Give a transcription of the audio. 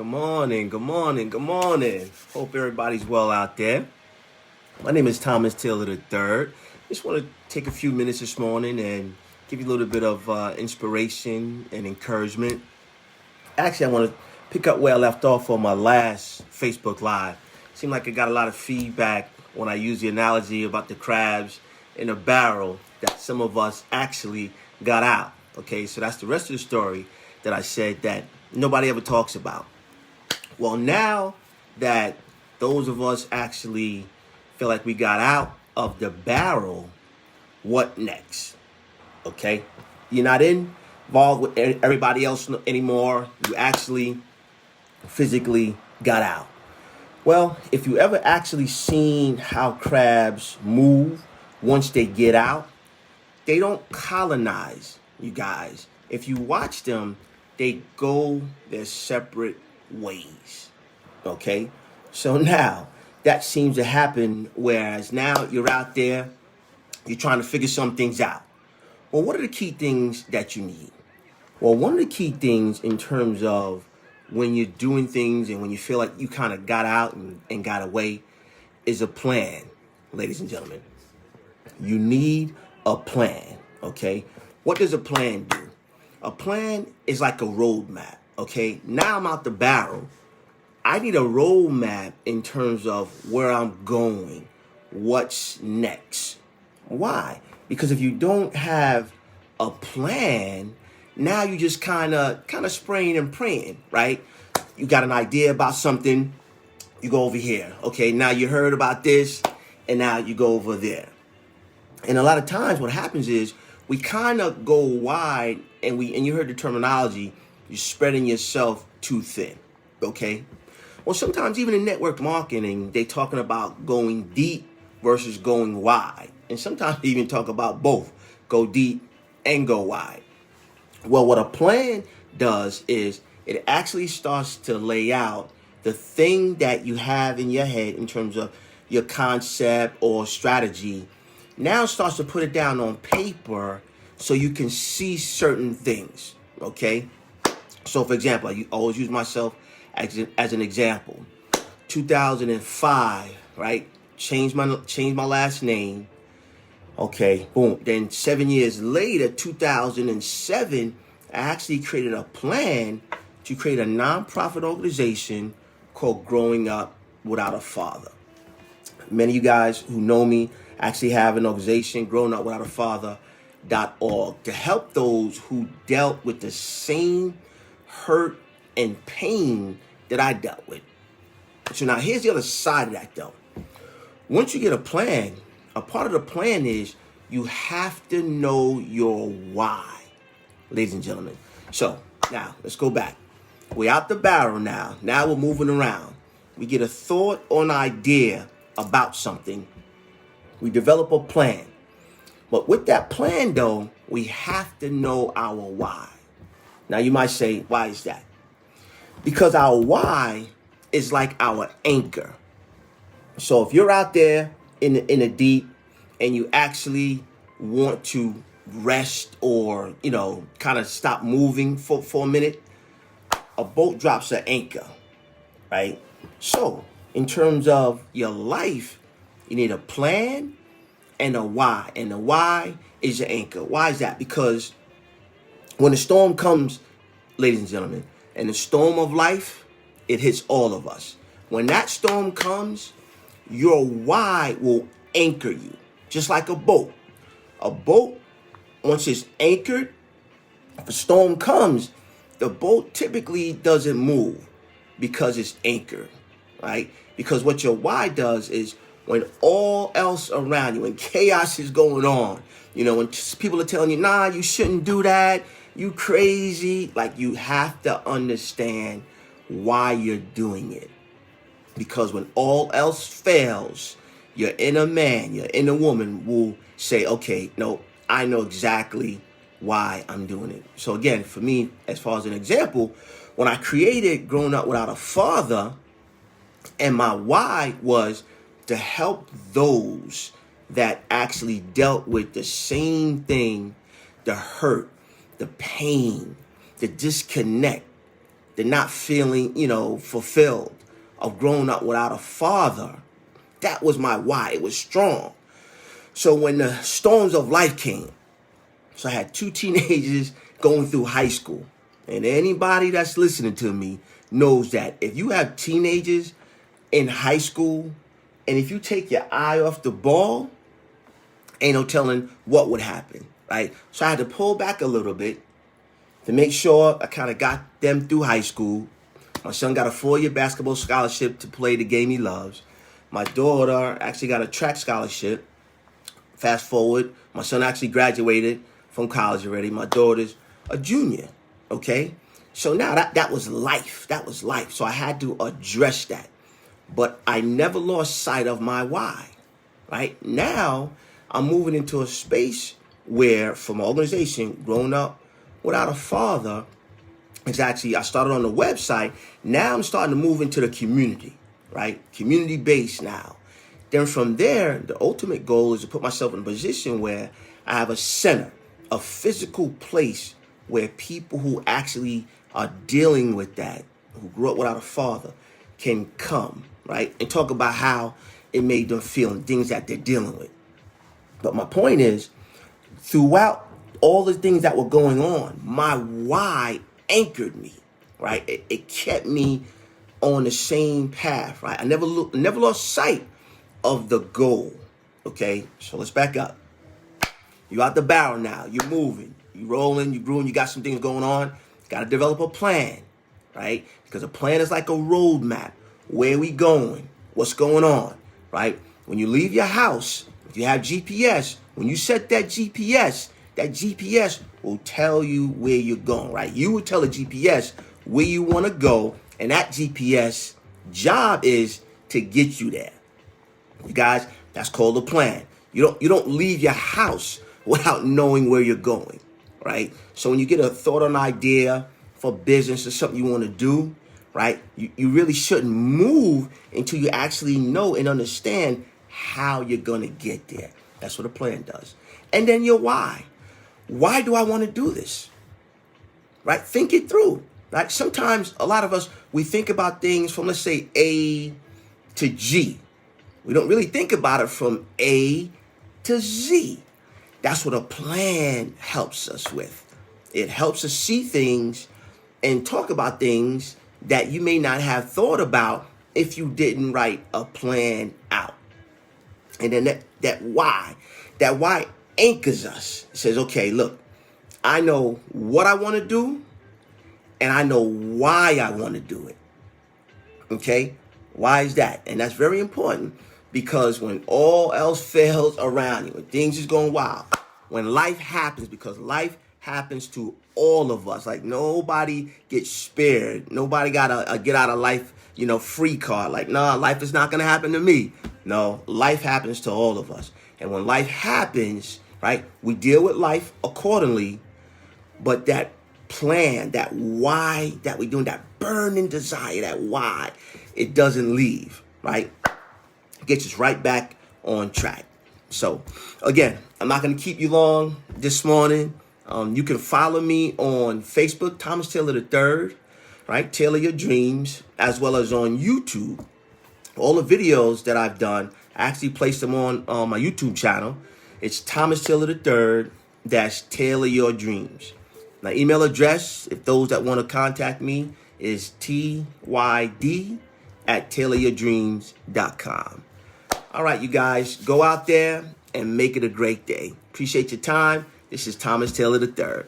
Good morning, good morning, good morning. Hope everybody's well out there. My name is Thomas Taylor III. Just want to take a few minutes this morning and give you a little bit of inspiration and encouragement. Actually, I want to pick up where I left off on my last Facebook Live. Seemed like I got a lot of feedback when I used the analogy about the crabs in a barrel that some of us actually got out. Okay, so that's the rest of the story that I said that nobody ever talks about. Well, now that those of us actually feel like we got out of the barrel, what next? Okay, you're not involved with everybody else anymore. You actually physically got out. Well, if you ever actually seen how crabs move once they get out, they don't colonize, you guys. If you watch them, they go their separate ways. Okay? So now that seems to happen, whereas now you're out there, you're trying to figure some things out. Well, what are the key things that you need? Well, one of the key things in terms of when you're doing things and when you feel like you kind of got out and got away is a plan, ladies and gentlemen. You need a plan, okay? What does a plan do? A plan is like a roadmap, okay? Now I'm out the barrel. I need a roadmap in terms of where I'm going, what's next. Why? Because if you don't have a plan, now you just kind of spraying and praying, right? You got an idea about something, you go over here. Okay, now you heard about this, and now you go over there. And a lot of times what happens is we kind of go wide and you heard the terminology, you're spreading yourself too thin. Okay? Well, sometimes even in network marketing, they talking about going deep versus going wide. And sometimes they even talk about both, go deep and go wide. Well, what a plan does is it actually starts to lay out the thing that you have in your head in terms of your concept or strategy. Now starts to put it down on paper so you can see certain things, okay? So, for example, I always use myself as an example. 2005, right? Changed my last name. Okay, boom. Then 7 years later, 2007, I actually created a plan to create a nonprofit organization called Growing Up Without a Father. Many of you guys who know me actually have an organization, Growing Up Without a Father.org, to help those who dealt with the same hurt and pain that I dealt with. So now here's the other side of that though. Once you get a plan, a part of the plan is you have to know your why, ladies and gentlemen. So now let's go back. We're out the barrel now. Now we're moving around. We get a thought or an idea about something. We develop a plan. But with that plan though, we have to know our why. Now you might say, why is that? Because our why is like our anchor. So if you're out there in the deep and you actually want to rest or, kind of stop moving for a minute, a boat drops an anchor, right? So in terms of your life, you need a plan and a why. And the why is your anchor. Why is that? Because when the storm comes, ladies and gentlemen, and the storm of life, it hits all of us. When that storm comes, your why will anchor you, just like a boat. A boat, once it's anchored, if a storm comes, the boat typically doesn't move because it's anchored, right? Because what your why does is when all else around you, when chaos is going on, when people are telling you, nah, you shouldn't do that, you crazy, like you have to understand why you're doing it. Because when all else fails, your inner man, your inner woman will say, okay, no, I know exactly why I'm doing it. So again, for me, as far as an example, when I created Growing Up Without a Father, and my why was to help those that actually dealt with the same thing, the hurt, the pain, the disconnect the not feeling, fulfilled, of growing up without a father. That was my why. It was strong. So when the storms of life came, so I had 2 teenagers going through high school. And anybody that's listening to me knows that if you have teenagers in high school, and if you take your eye off the ball, ain't no telling what would happen, right? So I had to pull back a little bit to make sure I kind of got them through high school. My son got a 4-year basketball scholarship to play the game he loves. My daughter actually got a track scholarship. Fast forward, my son actually graduated from college already. My daughter's a junior, okay? So now that was life. That was life. So I had to address that. But I never lost sight of my why, right? Now I'm moving into a space where, from an organization, growing up without a father, it's actually, I started on the website. Now I'm starting to move into the community, right? Community-based now. Then from there, the ultimate goal is to put myself in a position where I have a center, a physical place where people who actually are dealing with that, who grew up without a father, can come, right? And talk about how it made them feel and things that they're dealing with. But my point is, throughout all the things that were going on, my why anchored me, right? It kept me on the same path, right? I never lost sight of the goal, okay? So let's back up. You're out the barrel now. You're moving. You're rolling. You're growing. You got some things going on. Got to develop a plan, right? Because a plan is like a roadmap. Where we going? What's going on, right? When you leave your house, if you have GPS, when you set that GPS will tell you where you're going, right? You will tell the GPS where you want to go, and that GPS job is to get you there. You guys, that's called a plan. You don't leave your house without knowing where you're going, right? So when you get a thought or an idea for business or something you want to do, right, you really shouldn't move until you actually know and understand how you're going to get there. That's what a plan does. And then your why. Why do I want to do this? Right? Think it through. Right? Sometimes a lot of us, we think about things from, let's say, A to G. We don't really think about it from A to Z. That's what a plan helps us with. It helps us see things and talk about things that you may not have thought about if you didn't write a plan out. And then that why anchors us. It says, okay, look, I know what I want to do and I know why I want to do it. Okay? Why is that? And that's very important, because when all else fails around you, when things is going wild, when life happens, because life happens to all of us, like nobody gets spared. Nobody got a get out of life, free card. Like, nah, life is not going to happen to me. No, life happens to all of us. And when life happens, right, we deal with life accordingly. But that plan, that why that we're doing, that burning desire, that why, it doesn't leave, right? It gets us right back on track. So, again, I'm not going to keep you long this morning. You can follow me on Facebook, Thomas Taylor III, right? Taylor Your Dreams, as well as on YouTube. All the videos that I've done, I actually placed them on my YouTube channel. It's Thomas Taylor III - Taylor Your Dreams. My email address, if those that want to contact me, is tyd@tayloryourdreams.com. All right, you guys, go out there and make it a great day. Appreciate your time. This is Thomas Taylor III.